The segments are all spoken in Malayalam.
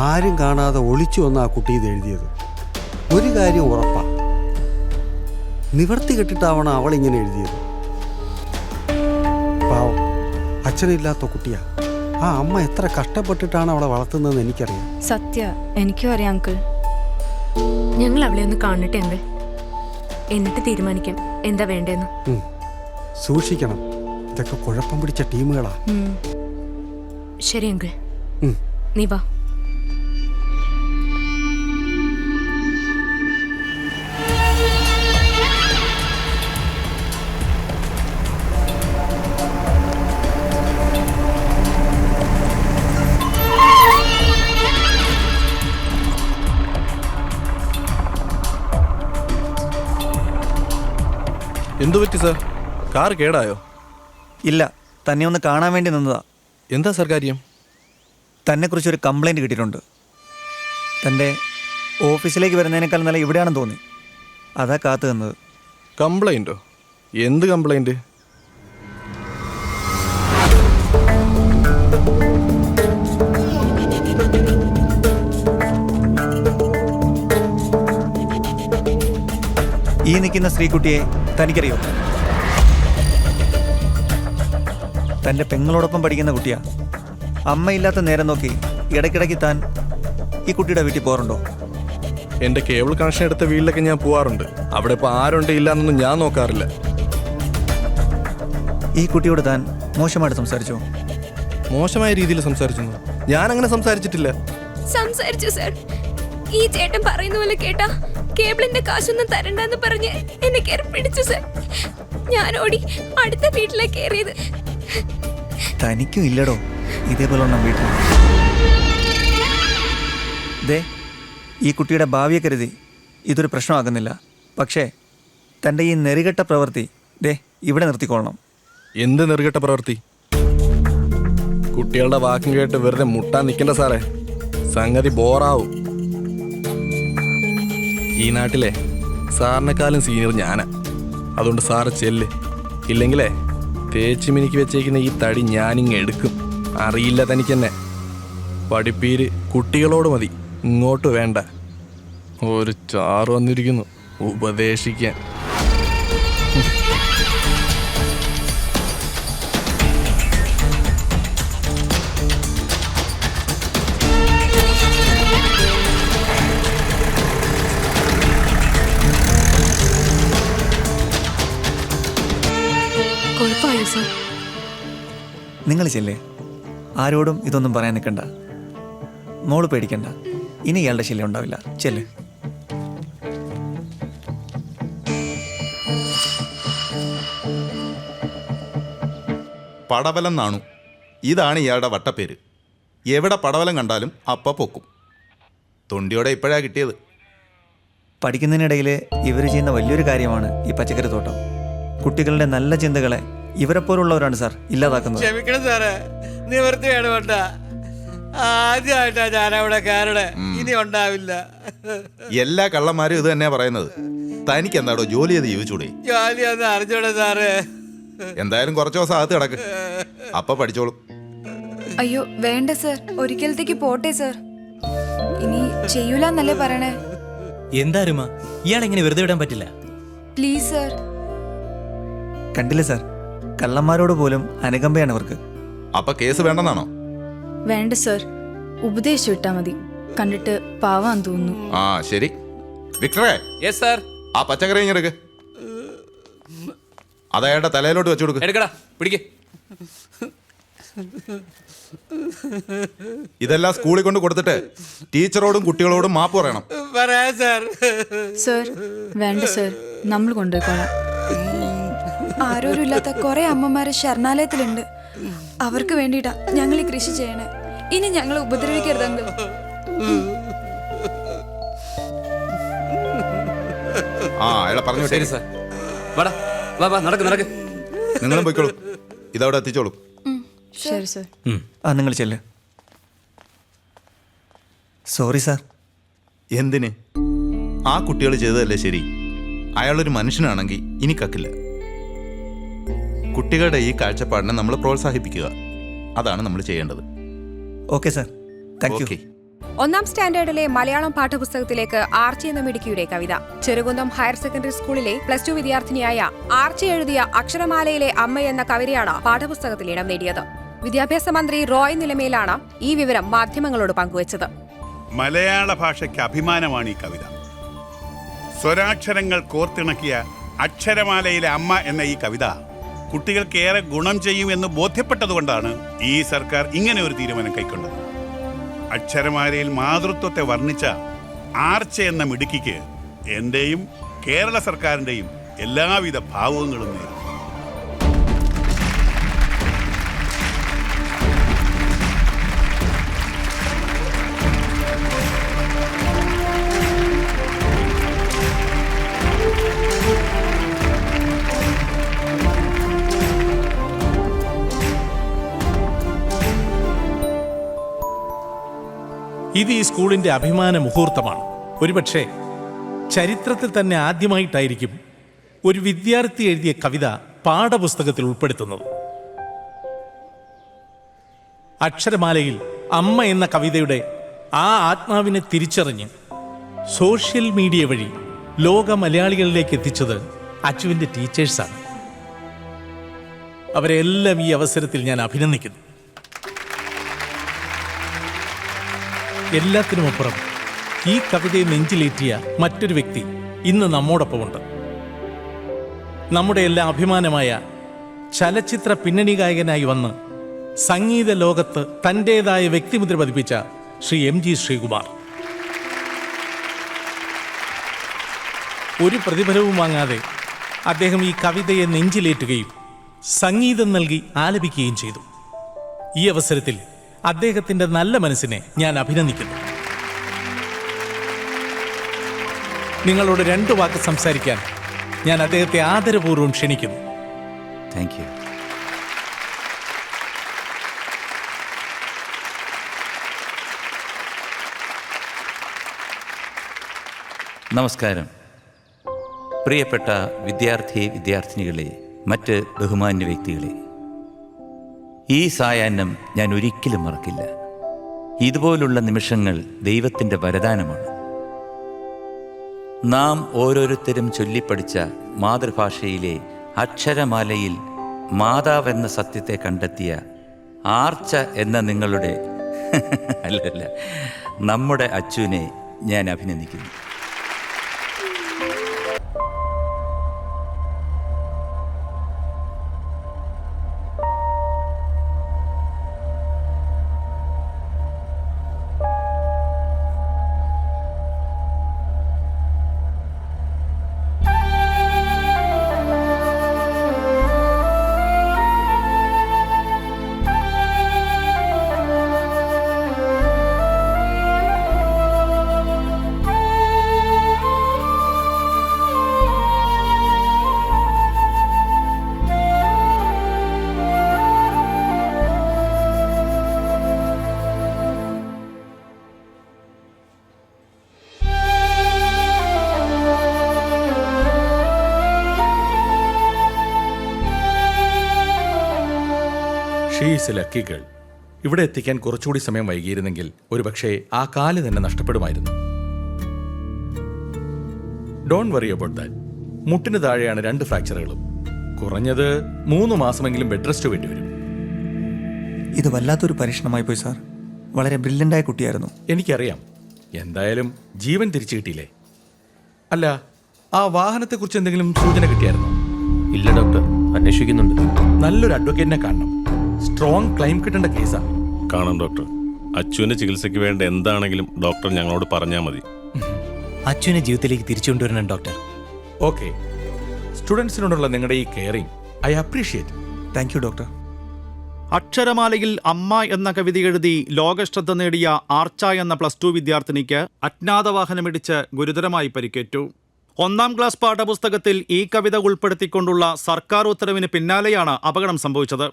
ആരും കാണാതെ ഒളിച്ചു വന്ന ആ കുട്ടി ഇത് എഴുതിയത്. ഒരു കാര്യം ഉറപ്പാ, നിവർത്തി കെട്ടിട്ടാവണം അവളിങ്ങനെ എഴുതിയത്. പാവം, അച്ഛനില്ലാത്ത കുട്ടിയാ. ആ അമ്മ എത്ര കഷ്ടപ്പെട്ടിട്ടാണ് അവളെ വളർത്തുന്നതെന്ന് എനിക്കറിയാം. സത്യ, എനിക്കും അറിയാം അങ്കിൾ. ഞങ്ങൾ അവളെ ഒന്ന് കാണട്ടെ അങ്കിൾ, എന്നിട്ട് തീരുമാനിക്കാം എന്താ വേണ്ടെന്ന്. സൂക്ഷിക്കണം, ഇതൊക്കെ കുഴപ്പം പിടിച്ച ടീമുകളാ. ശരി അങ്കിൾ, നീ വാ. എന്തു പറ്റി സാർ? കാർ കേടായോ? ഇല്ല, തന്നെ ഒന്ന് കാണാൻ വേണ്ടി നിന്നതാ. എന്താ സാർ കാര്യം? തന്നെക്കുറിച്ചൊരു കംപ്ലൈൻറ്റ് കിട്ടിയിട്ടുണ്ട്. തൻ്റെ ഓഫീസിലേക്ക് വരുന്നതിനേക്കാൾ നല്ല ഇവിടെയാണെന്ന് തോന്നി, അതാ കാത്തു നിന്നത്. കംപ്ലൈൻറ്റോ? എന്ത് കംപ്ലൈൻറ്റ്? ഈ നിൽക്കുന്ന സ്ത്രീക്കുട്ടിയെ തനിക്കറിയോ? തൻ്റെ പെങ്ങളോടൊപ്പം പഠിക്കുന്ന കുട്ടിയാ. അമ്മയില്ലാത്ത നേരം നോക്കി ഇടയ്ക്കിടയ്ക്ക് താൻ ഈ കുട്ടിയുടെ വീട്ടിൽ പോകാറുണ്ടോ? എൻ്റെ കേബിൾ കണക്ഷൻ എടുത്ത വീട്ടിലൊക്കെ ഞാൻ പോവാറുണ്ട്. അവിടെ ഇപ്പോൾ ആരുണ്ട് ഇല്ല എന്നൊന്നും ഞാൻ നോക്കാറില്ല. ഈ കുട്ടിയോട് താൻ മോശമായിട്ട് സംസാരിച്ചോ? മോശമായ രീതിയിൽ സംസാരിച്ചു? ഞാനങ്ങനെ സംസാരിച്ചിട്ടില്ല. സംസാരിച്ചു സാർ. ഈ ചേട്ടൻ പറയുന്ന പോലെ കേട്ടാ കേബിളിന്റെ കാശൊന്നും തരണ്ടെന്ന് പറഞ്ഞ് എന്നെ കയറി പിടിച്ചു സാർ. ഞാൻ ഓടി അടുത്ത വീട്ടിലേക്ക് കയറിയത്. തനിക്കും ഇല്ലടോ ഇതേപോലുള്ള വീട്ടിൽ. ദേ, ഈ കുട്ടിയുടെ ഭാവിയെ കരുതി ഇതൊരു പ്രശ്നമാകുന്നില്ല. പക്ഷേ തൻ്റെ ഈ നെറികെട്ട പ്രവൃത്തി ദേ ഇവിടെ നിർത്തിക്കൊള്ളണം. എന്ത് നെറുകെട്ട പ്രവൃത്തി? കുട്ടികളുടെ വാക്കും കേട്ട് വെറുതെ മുട്ടാൻ നിൽക്കണ്ട സാറേ, സംഗതി ബോറാവും. ഈ നാട്ടിലെ സാറിനെക്കാളും സീനിയർ ഞാനാ. അതുകൊണ്ട് സാറ് ചെല്ല്, ഇല്ലെങ്കിലേ തേച്ച് മിനിക്ക് വെച്ചേക്കുന്ന ഈ തടി ഞാനിങ്ങ് എടുക്കും. അറിയില്ല തനിക്കെന്നെ. പഠിപ്പീര് കുട്ടികളോട് മതി, ഇങ്ങോട്ട് വേണ്ട. ഒരു ചാറ് വന്നിരിക്കുന്നു ഉപദേശിക്കാൻ. കുഴപ്പമായോ സാർ? നിങ്ങൾ ചെല്ലേ, ആരോടും ഇതൊന്നും പറയാൻ നിൽക്കണ്ട. മോള് പേടിക്കണ്ട, ഇനി ഇയാളുടെ ശല്യം ഉണ്ടാവില്ല. ചെല്ല്. പടവലം നാണു, ഇതാണ് ഇയാളുടെ വട്ടപ്പേര്. എവിടെ പടവലം കണ്ടാലും അപ്പ പൊക്കും. തൊണ്ടിയോടെ ഇപ്പോഴാ കിട്ടിയത്. പഠിക്കുന്നതിനിടയിൽ ഇവർ ചെയ്യുന്ന വലിയൊരു കാര്യമാണ് ഈ പച്ചക്കറി തോട്ടം. കുട്ടികളുടെ നല്ല ചിന്തകളെ ഇവരെപ്പോലുള്ളവരാണ് സാർ ഇല്ലാതാക്കുന്നത്. ക്ഷമിക്കണം സാറേ, നിവൃത്തി വേണ്ട. ആദ്യമായിട്ടാ ഞാനവിടെ കയറണേ, ഇനി ഉണ്ടാവില്ല. എല്ലാ കള്ളന്മാരും ഇത് തന്നെയാ പറയുന്നത്. തനിക്ക് എന്താടോ ജോലി ചെയ്ത് ജീവിച്ചൂടെ? ജോലിയൊന്നും അറിഞ്ഞൂടെ സാറേ. എന്തായാലും കുറച്ച് ദിവസം അകത്ത് കിടക്ക്, അപ്പ പഠിച്ചോളും. അയ്യോ വേണ്ട സർ, ഒരിക്കലത്തേക്ക് പോട്ടെ സർ. ഇനി ചെയ്യൂലെന്നല്ലേ പറയണേ. എന്താരുമ ഇയാളെങ്ങനെ വെറുതെ വിടാൻ പറ്റില്ല. Please sir. കണ്ടില്ലേ സാർ, കള്ളന്മാരോട് പോലും അനുകമ്പയാണ് അവർക്ക്. അപ്പൊ കേസ് വേണ്ടെന്നാണോ? വേണ്ട സർ, ഉപദേശം ഇട്ടാ മതി. കണ്ടിട്ട് പാവാൻ തോന്നുന്നു. ആ ശരി. വിക്ടറേ, യെസ് സാർ. ആ പച്ചക്കറി ഇങ്ങെടുക്ക്. അതയാളുടെ തലയിലോട്ട് വെച്ചു കൊടുക്ക്. എടുക്കടാ, പിടിക്ക്. ഇതെല്ലാം സ്കൂളിൽ കൊണ്ട് കൊടുത്തിട്ട് ടീച്ചറോടും കുട്ടികളോടും മാപ്പ് പറയണം. പറയാ സാർ. സർ വേണ്ട സർ, നമ്മൾ കൊണ്ടുപോയിക്കോളാം. ആരോരും ഇല്ലാത്ത കുറെ അമ്മമാര് ശരണാലയത്തിലുണ്ട്. അവർക്ക് വേണ്ടിയിട്ടാ ഞങ്ങൾ ഈ കൃഷി ചെയ്യണേ. ഇനി ഞങ്ങൾ ഉപദ്രവിക്കരുതെങ്കിൽ. ആ അയാളെ പറഞ്ഞു. ശരി സാർ. വാടാ, വാ വാ, നടക്ക് നടക്ക്. നിങ്ങളും പോയിക്കോളൂ, ഇതവിടെ എത്തിച്ചോളൂ. ശരി സർ. ആ നിങ്ങൾ ചെല്ല്. Sorry sir. എന്തിന്? ആ കുട്ടികൾ ചെയ്തതല്ലേ ശരി. അയാളൊരു മനുഷ്യനാണെങ്കിൽ ഇനി കക്കില്ല. കുട്ടികളുടെ ഈ കാഴ്ചപ്പാടിനെ നമ്മൾ പ്രോത്സാഹിപ്പിക്കുക, അതാണ് നമ്മൾ ചെയ്യേണ്ടത്. Okay sir, thank you. Okay, ഒന്നാം സ്റ്റാൻഡേർഡിലെ മലയാളം പാഠപുസ്തകത്തിലേക്ക് ആർച്ചി എന്ന മിടുക്കിയുടെ കവിത. ചെറുകുന്നം ഹയർ സെക്കൻഡറി സ്കൂളിലെ +2 വിദ്യാർത്ഥിനിയായ ആർച്ചി എഴുതിയ അക്ഷരമാലയിലെ അമ്മ എന്ന കവിതയാണ് പാഠപുസ്തകത്തിൽ ഇടം നേടിയത്. വിദ്യാഭ്യാസ മന്ത്രി റോയ് നിലമേലാണ് ഈ വിവരം മാധ്യമങ്ങളോട് പങ്കുവച്ചത്. മലയാള ഭാഷയ്ക്ക് അഭിമാനമാണ് ഈ കവിത. സ്വരാക്ഷരങ്ങൾ കോർത്തിണക്കിയ അക്ഷരമാലയിലെ അമ്മ എന്ന ഈ കവിത കുട്ടികൾക്ക് ഏറെ ഗുണം ചെയ്യുമെന്ന് ബോധ്യപ്പെട്ടതുകൊണ്ടാണ് ഈ സർക്കാർ ഇങ്ങനെ ഒരു തീരുമാനം കൈക്കൊണ്ടത്. അക്ഷരമാലയിൽ മാതൃത്വത്തെ വർണ്ണിച്ച ആർച്ച എന്ന മിടുക്കിക്ക് എന്റെയും കേരള സർക്കാരിന്റെയും എല്ലാവിധ ഭാവുകങ്ങളും നേരുന്നു. ഇത് ഈ സ്കൂളിന്റെ അഭിമാന മുഹൂർത്തമാണ്. ഒരുപക്ഷെ ചരിത്രത്തിൽ തന്നെ ആദ്യമായിട്ടായിരിക്കും ഒരു വിദ്യാർത്ഥി എഴുതിയ കവിത പാഠപുസ്തകത്തിൽ ഉൾപ്പെടുത്തുന്നത്. അക്ഷരമാലയിൽ അമ്മ എന്ന കവിതയുടെ ആ ആത്മാവിനെ തിരിച്ചറിഞ്ഞ് സോഷ്യൽ മീഡിയ വഴി ലോക മലയാളികളിലേക്ക് എത്തിച്ചത് അച്ചുവിൻ്റെ ടീച്ചേഴ്സാണ്. അവരെല്ലാം ഈ അവസരത്തിൽ ഞാൻ അഭിനന്ദിക്കുന്നു. എല്ലാത്തിനുമപ്പുറം ഈ കവിതയെ നെഞ്ചിലേറ്റിയ മറ്റൊരു വ്യക്തി ഇന്ന് നമ്മോടൊപ്പമുണ്ട്. നമ്മുടെ എല്ലാം അഭിമാനമായ ചലച്ചിത്ര പിന്നണി ഗായകനായി വന്ന് സംഗീത ലോകത്ത് തൻ്റെതായ വ്യക്തിമുദ്ര പതിപ്പിച്ച ശ്രീ MG ശ്രീകുമാർ. ഒരു പ്രതിഫലവും വാങ്ങാതെ അദ്ദേഹം ഈ കവിതയെ നെഞ്ചിലേറ്റുകയും സംഗീതം നൽകി ആലപിക്കുകയും ചെയ്തു. ഈ അവസരത്തിൽ അദ്ദേഹത്തിൻ്റെ നല്ല മനസ്സിനെ ഞാൻ അഭിനന്ദിക്കുന്നു. നിങ്ങളോട് 2 വാക്ക് സംസാരിക്കാൻ ഞാൻ അദ്ദേഹത്തെ ആദരപൂർവ്വം ക്ഷണിക്കുന്നു. Thank you. നമസ്കാരം. പ്രിയപ്പെട്ട വിദ്യാർത്ഥിനികളെ, മറ്റ് ബഹുമാന്യ വ്യക്തികളെ, ഈ സായാഹ്നം ഞാൻ ഒരിക്കലും മറക്കില്ല. ഇതുപോലുള്ള നിമിഷങ്ങൾ ദൈവത്തിൻ്റെ വരദാനമാണ്. നാം ഓരോരുത്തരും ചൊല്ലിപ്പഠിച്ച മാതൃഭാഷയിലെ അക്ഷരമാലയിൽ മാതാവെന്ന സത്യത്തെ കണ്ടെത്തിയ ആർച്ച എന്ന നിങ്ങളുടെ അല്ലല്ല നമ്മുടെ അച്ചുവിനെ ഞാൻ അഭിനന്ദിക്കുന്നു. She's a lucky girl. ഇവിടെ എത്തിക്കാൻ കുറച്ചുകൂടി സമയം വൈകിയിരുന്നെങ്കിൽ ഒരുപക്ഷെ ആ കാല് തന്നെ നഷ്ടപ്പെടുമായിരുന്നു. Don't worry about that. മുട്ടിന് താഴെയാണ് 2 ഫ്രാക്ചറുകളും. കുറഞ്ഞത് 3 മാസമെങ്കിലും ബെഡ് റെസ്റ്റ് വേണ്ടിവരും. ഇത് വല്ലാത്തൊരു പരീക്ഷണമായി പോയി സാർ. വളരെ ബ്രില്യൻ്റായ കുട്ടിയായിരുന്നു. എനിക്കറിയാം. എന്തായാലും ജീവൻ തിരിച്ചു കിട്ടിയില്ലേ? അല്ല, ആ വാഹനത്തെക്കുറിച്ച് എന്തെങ്കിലും സൂചന കിട്ടിയായിരുന്നോ? ഇല്ല ഡോക്ടർ, അന്വേഷിക്കുന്നുണ്ട്. നല്ലൊരു അഡ്വക്കേറ്റിനെ കാണണം. സ്ട്രോങ് ക്ലെയിം കിട്ടേണ്ട കേസാ. കാണാം ഡോക്ടർ. അച്ചുവിന്റെ ചികിത്സയ്ക്ക് വേണ്ട എന്താണെങ്കിലും ഡോക്ടർ ഞങ്ങളോട് പറഞ്ഞാൽ മതി. അച്ചുവിനെ ജീവിതത്തിലേക്ക് തിരിച്ചു കൊണ്ടുവരണം ഡോക്ടർ. ഓക്കെ. സ്റ്റുഡൻസിനോടുള്ള നിങ്ങളുടെ ഈ caring I appreciate. Thank you doctor. അക്ഷരമാലയിൽ അമ്മ എന്ന കവിത എഴുതി ലോകശ്രദ്ധ നേടിയ ആർച്ച എന്ന +2 വിദ്യാർത്ഥിനിക്ക് അജ്ഞാതവാഹനമിടിച്ച് ഗുരുതരമായി പരിക്കേറ്റു. 1ാം ക്ലാസ് പാഠപുസ്തകത്തിൽ ഈ കവിത ഉൾപ്പെടുത്തിക്കൊണ്ടുള്ള സർക്കാർ ഉത്തരവിന് പിന്നാലെയാണ് അപകടം സംഭവിച്ചത്.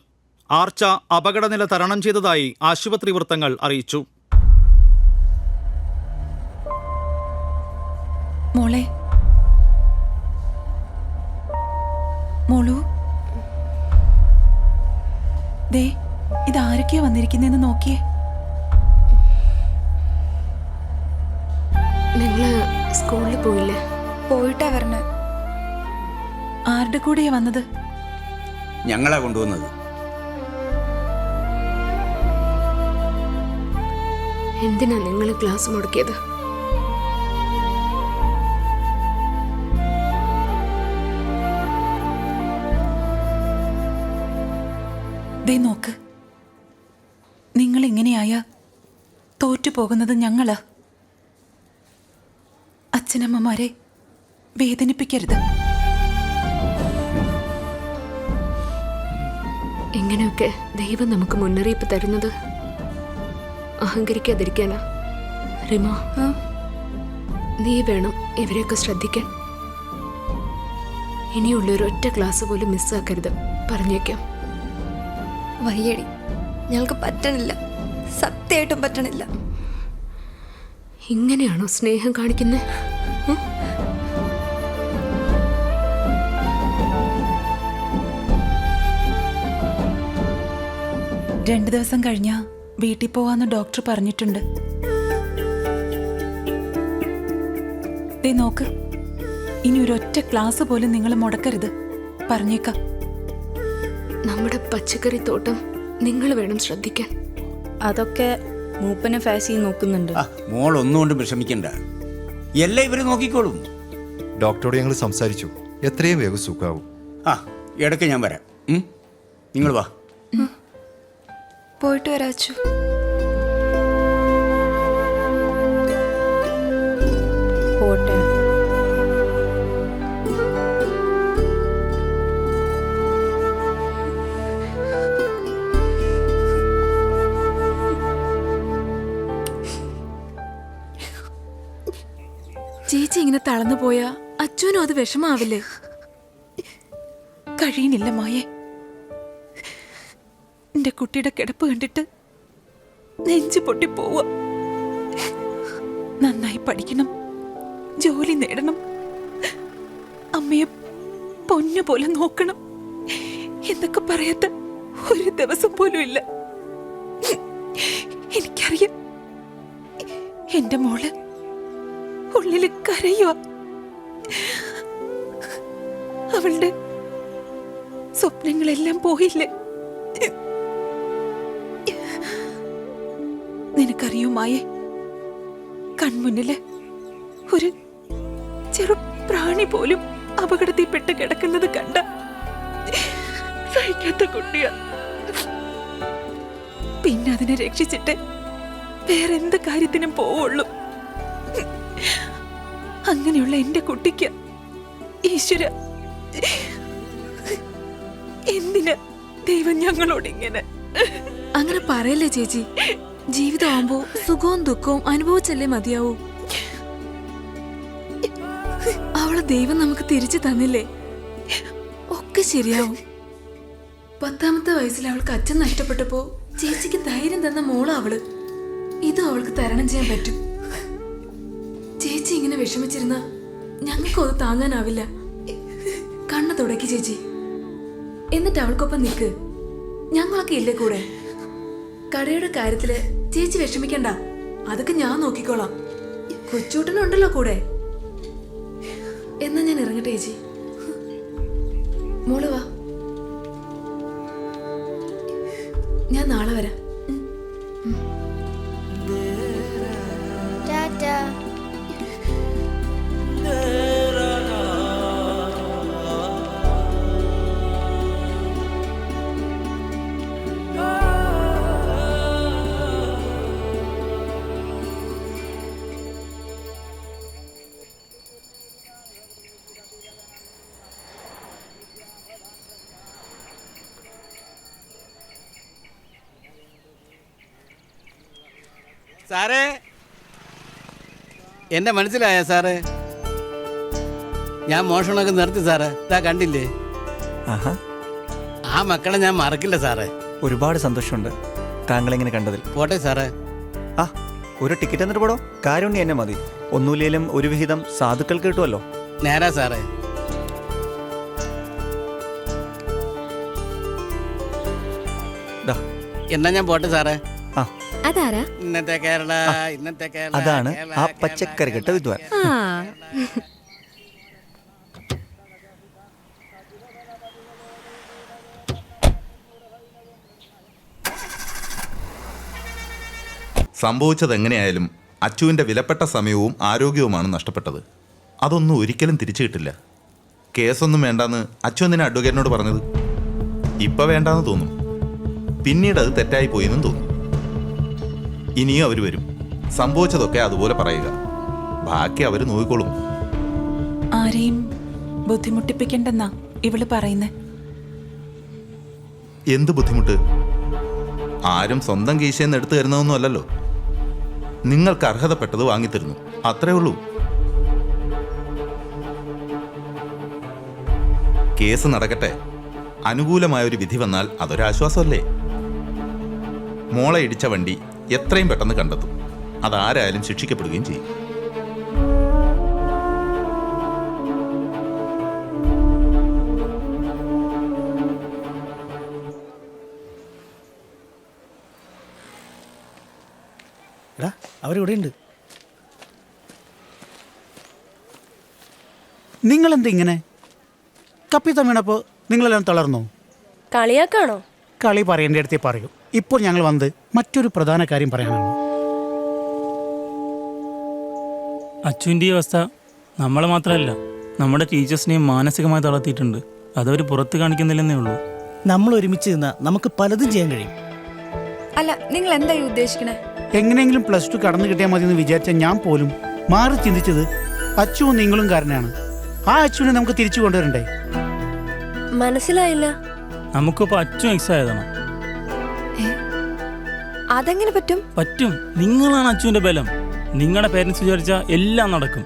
ആർച്ച അപകടനില തരണം ചെയ്തതായി ആശുപത്രി വൃത്തങ്ങൾ അറിയിച്ചു. മോളെ, മോളു, ദേ ഇതാരൊക്കെയാ വന്നിരിക്കുന്നതെന്ന് നോക്കിയേ. പോയില്ലേ? പോയിട്ടാ വരണേ. ആരുടെ കൂടെയാ വന്നത്? ഞങ്ങളാ കൊണ്ടുവന്നത്. എന്തിനാ നിങ്ങൾ ക്ലാസ് മുടക്കിയത്? ദേ നോക്ക്, നിങ്ങൾ ഇങ്ങനെയായ തോറ്റുപോകുന്നത് ഞങ്ങളാ. അച്ഛനമ്മമാരെ വേദനിപ്പിക്കരുത്. ഇങ്ങനെയൊക്കെ ദൈവം നമുക്ക് മുന്നറിയിപ്പ് തരുന്നത് അഹങ്കരിക്കാതിരിക്കാനാ. റിമ, നീ വേണം ഇവരെയൊക്കെ ശ്രദ്ധിക്കാൻ. ഇനിയുള്ള ഒരൊറ്റ ക്ലാസ് പോലും മിസ്സാക്കരുത്, പറഞ്ഞേക്കാം. വയ്യടി, ഞങ്ങൾക്ക് പറ്റണില്ല, സത്യമായിട്ടും പറ്റണില്ല. ഇങ്ങനെയാണോ സ്നേഹം കാണിക്കുന്നത്? 2 ദിവസം കഴിഞ്ഞാ വീട്ടിൽ പോവാന്ന് ഡോക്ടർ പറഞ്ഞിട്ടുണ്ട്. ദേ നോക്ക്, ഇനി ഒരൊറ്റ ക്ലാസ് പോലും നിങ്ങൾ മുടക്കരുത്, പറഞ്ഞേക്കാം. നമ്മുടെ പച്ചക്കറി തോട്ടം നിങ്ങൾ വേണം ശ്രദ്ധിക്കാൻ. അതൊക്കെ മൂപ്പനെ ഫാസി നോക്കുന്നുണ്ട്. മോൾ ഒന്നുകൊണ്ടും വിഷമിക്കണ്ട, എല്ലാം ഇവര് നോക്കിക്കോളും. ഡോക്ടറോട് ഞങ്ങൾ സംസാരിച്ചു, എത്രയും വേഗം സുഖാവും. ഇടയ്ക്ക് ഞാൻ വരാം. നിങ്ങൾ വാ. പോയിട്ട് വരാച്ചു. പോട്ടെ. ചേച്ചി ഇങ്ങനെ തളർന്നു പോയാ അച്ഛനും അത് വിഷമാവില്ലേ? കഴിയണില്ല മായേ. എന്റെ കുട്ടിയുടെ കിടപ്പ് കണ്ടിട്ട് നെഞ്ചു പൊട്ടി പോവുക. നന്നായി പഠിക്കണം, ജോലി നേടണം, അമ്മയെ പൊന്നുപോലെ നോക്കണം എന്നൊക്കെ പറയാത്ത ഒരു ദിവസം പോലും ഇല്ല. എനിക്കറിയാം എന്റെ മോള് ഉള്ളില് കരയുക. അവളുടെ സ്വപ്നങ്ങളെല്ലാം പോയില്ലേ? നിനക്കറിയോ മായേ, കൺമുന്നില് ഒരു ചെറു പ്രാണി പോലും അപകടത്തിൽപ്പെട്ട് കിടക്കുന്നത് കണ്ട സഹിക്കാത്ത കുട്ടിയ. പിന്നെ അതിനെ രക്ഷിച്ചിട്ട് വേറെന്ത് കാര്യത്തിനും പോവുള്ളൂ. അങ്ങനെയുള്ള എന്റെ കുട്ടിക്ക് ഈശ്വര, എന്തിന് ദൈവം ഞങ്ങളോട് ഇങ്ങനെ? അങ്ങനെ പറയല്ലേ ചേച്ചി, ജീവിതമാകുമ്പോ സുഖവും ദുഃഖവും അനുഭവിച്ചല്ലേ മതിയാവൂ. അവളെ ദൈവം നമുക്ക് തിരിച്ചു തന്നില്ലേ, ഒക്കെ ശരിയാവും. 10ാമത്തെ വയസ്സിൽ അവൾക്ക് അച്ഛൻ നഷ്ടപ്പെട്ടപ്പോ ചേച്ചിക്ക് ധൈര്യം തന്ന മോളാ അവള്. ഇതും അവൾക്ക് തരണം ചെയ്യാൻ പറ്റും. ചേച്ചി ഇങ്ങനെ വിഷമിച്ചിരുന്ന ഞങ്ങൾക്കും അത് താങ്ങാനാവില്ല. കണ്ണു തുടക്കി ചേച്ചി, എന്നിട്ട് അവൾക്കൊപ്പം നിൽക്ക്. ഞങ്ങളൊക്കെ ഇല്ലേ കൂടെ. കടയുടെ കാര്യത്തില് ചേച്ചി വിഷമിക്കണ്ട, അതൊക്കെ ഞാൻ നോക്കിക്കോളാം. കൊച്ചൂട്ടനുണ്ടല്ലോ കൂടെ. എന്നാ ഞാൻ ഇറങ്ങട്ടെ ചേച്ചി. മോള് വാ, ഞാൻ നാളെ വരാം. സാറേ, എന്നെ മനസ്സിലായ സാറേ? ഞാൻ മോഷണമൊക്കെ നിർത്തി സാറേ. ഇതാ കണ്ടില്ലേ, ആ മക്കളെ ഞാൻ മറക്കില്ല സാറേ. ഒരുപാട് സന്തോഷമുണ്ട് താങ്കൾ ഇങ്ങനെ കണ്ടതിൽ. പോട്ടെ സാറേ. ഒരു ടിക്കറ്റ് എന്നിട്ട് പോടോ, കാരുണ്യം എന്നെ മതി. ഒന്നുമില്ലേലും ഒരു വിഹിതം സാധുക്കൾ കിട്ടുമല്ലോ. നേരാ സാറേ. ദാ. എന്നാ ഞാൻ പോട്ടെ സാറേ. അതാരാ? ഇന്നത്തെ കേരള ഇന്നത്തെ കേരള അതാണ് കേരള, ആ കേരള, പച്ചക്കറികെട്ട വിദ്വാൻ. ആ സംഭവിച്ചത് എങ്ങനെയായാലും അച്ചുവിൻ്റെ വിലപ്പെട്ട സമയവും ആരോഗ്യവുമാണ് നഷ്ടപ്പെട്ടത്. അതൊന്നും ഒരിക്കലും തിരിച്ചു കിട്ടില്ല. കേസൊന്നും വേണ്ടാന്ന് അച്ചു എന്തിനാ അഡ്വക്കേറ്റിനോട് പറഞ്ഞത്? ഇപ്പം വേണ്ടാന്ന് തോന്നും, പിന്നീട് അത് തെറ്റായി പോയെന്നും തോന്നും. ഇനിയും അവർ വരും, സംഭവിച്ചതൊക്കെ അതുപോലെ പറയുക, ബാക്കി അവർ നോക്കിക്കോളും. ആരെയും ബുദ്ധിമുട്ടിപ്പിക്കണ്ടെന്നാ ഇവള് പറയുന്നേ. എന്ത് ബുദ്ധിമുട്ട്? ആരും സ്വന്തം കീശയെന്ന് എടുത്തു തരുന്നതൊന്നും അല്ലല്ലോ. നിങ്ങൾക്ക് അർഹതപ്പെട്ടത് വാങ്ങിത്തരുന്നു, അത്രേ ഉള്ളൂ. കേസ് നടക്കട്ടെ, അനുകൂലമായൊരു വിധി വന്നാൽ അതൊരാശ്വാസമല്ലേ? മോളെ ഇടിച്ച വണ്ടി എത്രയും പെട്ടെന്ന് കണ്ടെത്തും, അതാരായാലും ശിക്ഷിക്കപ്പെടുകയും ചെയ്യും. അവരിവിടെ ഉണ്ട്. നിങ്ങളെന്താ ഇങ്ങനെ കപ്പിത്തം വീണപ്പോൾ നിങ്ങളെല്ലാം തളർന്നോ? കളിയാക്കാണോ? കളി പറയേണ്ട അടുത്തേ പറയൂ. ഇപ്പോൾ ഞങ്ങൾ വന്ന് മറ്റൊരു പ്രധാന കാര്യം പറയാനാണ്. അച്ചുവിൻ്റെ ഈ അവസ്ഥ നമ്മളെ മാത്രമല്ല നമ്മുടെ ടീച്ചേഴ്സിനെയും മാനസികമായി തളർത്തിയിട്ടുണ്ട്. അതവർ പുറത്ത് കാണിക്കുന്നില്ലെന്നേ ഉള്ളൂ. നമ്മൾ ഒരുമിച്ച് നിന്നാൽ നമുക്ക് പലതും ചെയ്യാൻ കഴിയും. അല്ല, നിങ്ങൾ എന്തായി ഉദ്ദേശിക്കണേ? എങ്ങനെയെങ്കിലും +2 കടന്നു കിട്ടിയാൽ മതി എന്ന് വിചാരിച്ച ഞാൻ പോലും മാറി ചിന്തിച്ചത് അച്ചുവും നിങ്ങളും കാരനാണ്. ആ അച്ചുവിനെ നമുക്ക് തിരിച്ചു കൊണ്ടുവരണ്ടേ? മനസ്സിലായില്ല. നമുക്കിപ്പോൾ അച്ചു എക്സ് ആയതാണ്. അതെങ്ങനെ പറ്റും? പറ്റും. നിങ്ങളാണ് അച്ചുവിൻ്റെ ബലം. നിങ്ങളുടെ പേരൻസ് വിചാരിച്ചാൽ എല്ലാം നടക്കും.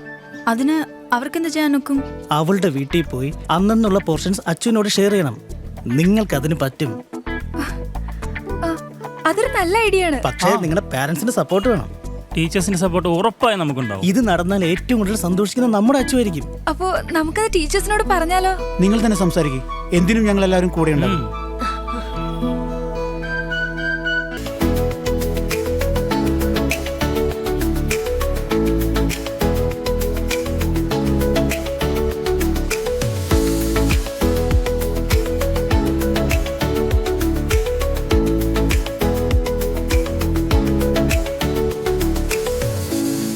അതിന് അവർക്കെന്ത് ചെയ്യാൻ നോക്കും? അവളുടെ വീട്ടിൽ പോയി അന്നുള്ള പോർഷൻസ് അച്ഛനോട് ഷെയർ ചെയ്യണം. നിങ്ങൾക്കതിന് പറ്റും. അതൊരു നല്ല ഐഡിയ ആണ്. പക്ഷേ നിങ്ങളുടെ പാരന്റ്സിന്റെ സപ്പോർട്ട് വേണം. ടീച്ചേഴ്സിന്റെ സപ്പോർട്ട് ഉറപ്പായി നമുക്കുണ്ടാവും. ഇത് നടന്നാൽ ഏറ്റവും കൂടുതൽ സന്തോഷിക്കുന്ന നമ്മുടെ അച്ചുവായിരിക്കും. അപ്പോ നമുക്കത് ടീച്ചേഴ്സിനോട് പറഞ്ഞാലോ? നിങ്ങൾ തന്നെ സംസാരിക്കും. എന്തിനും ഞങ്ങൾ എല്ലാവരും കൂടെ ഉണ്ടാവും.